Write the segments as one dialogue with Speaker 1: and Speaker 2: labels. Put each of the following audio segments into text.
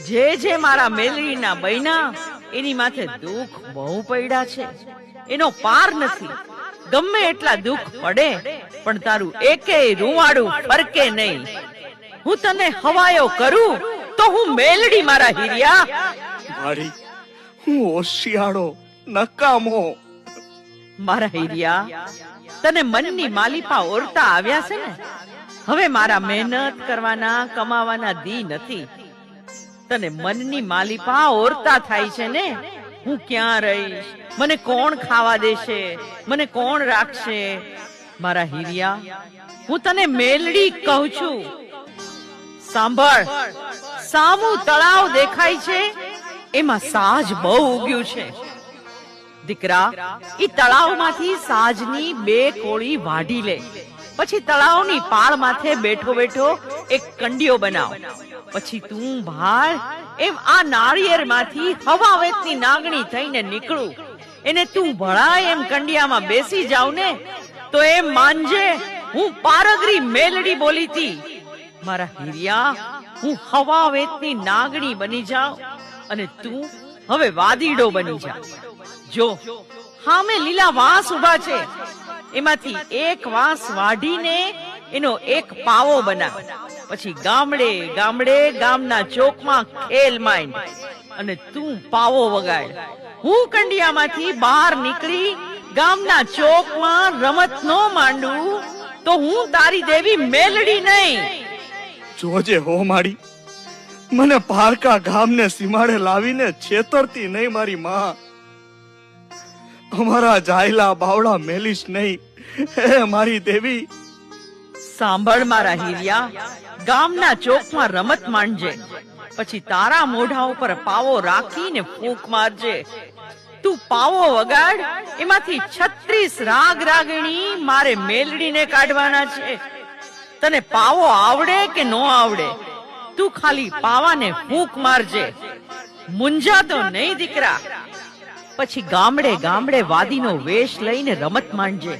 Speaker 1: જે મારા મેલડીના બૈના એની માથે દુઃખ બહુ પડ્યા છે, એનો પાર નથી. ગમે એટલા દુઃખ પડે પણ તારું એકેય રૂવાડું ફરકે નહીં. હું તને હવાયો કરું તો હું મેલડી મારા હીરિયા.
Speaker 2: મારી હું હોશિયાળો નકામો.
Speaker 1: મારા હીરિયા, તને મનની માલિપા ઓરતા આવ્યા છે ને. હવે મારા મહેનત કરવાના કમાવાના દી નથી. તને મનની માલિપા ઓરતા થાય છે ને. હું ક્યાં રહીશ, મને કોણ ખાવા દેશે, મને કોણ રાખશે? મારા હીરિયા, હું તને મેલડી કહું છું. સાંભળ, સામું તળાવ દેખાય છે, એમાં સાજ બહુ ઉગ્યું છે. દીકરા, ઈ તળાવમાંથી સાજની 2 કોળી વાઢી લે. પછી તળાવની પાળ માથે બેઠો બેઠો એક કંડિયો બનાવ. પછી તું ભાળ એમ આ નાળિયેરમાંથી હવાવેતની નાગણી થઈને નીકળું. એને તું ભળાય એમ કંડિયામાં બેસી જાવ ને તો એમ માનજે હું પારગરી મેલડી બોલીતી. મારા હીરિયા, હું હવાવેતની નાગણી બની જાઉં અને તું હવે વાદીડો બની જા. જો સામે લીલા વાંસ ઉભા છે, એમાંથી એક વાંસ વાઢીને એનો એક પાવો બનાવ. પછી ગામડે ગામડે ગામના ચોકમાં ખેલ માંડ અને તું પાવો વગાડ. હું કંડિયામાંથી બહાર નીકળી ગામના ચોકમાં રમત નો માંડું તો હું તારી દેવી મેલડી નહીં.
Speaker 2: જોજે હો મારી, મને પારકા ગામને સીમાડે લાવીને છેતરતી નહીં મારી માં. અમારા જાયલા બાવડા મેલીશ નહીં હે મારી દેવી.
Speaker 1: સાંભળ મારા હીરિયા, ગામના ચોકમાં રમત માંડજે. પછી તારા મોઢા ઉપર પાવો રાખીને ફૂંક મારજે. તું પાવો વગાડ, એમાંથી 36 રાગ રાગણી મારે મેલડીને કાઢવાના છે. તને પાવો આવડે કે નો આવડે, તું ખાલી પાવાને ફૂંક મારજે. મુંજાતો નહીં દીકરા. પછી ગામડે ગામડે વાદીનો વેશ લઈને રમત માંડજે.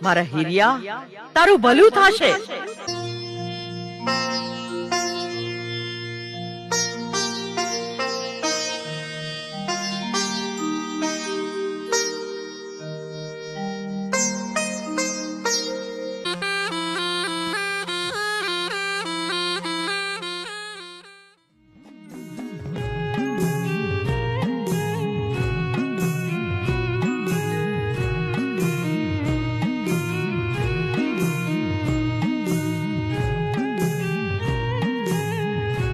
Speaker 1: મારા હીરિયા, તારું ભલું થશે.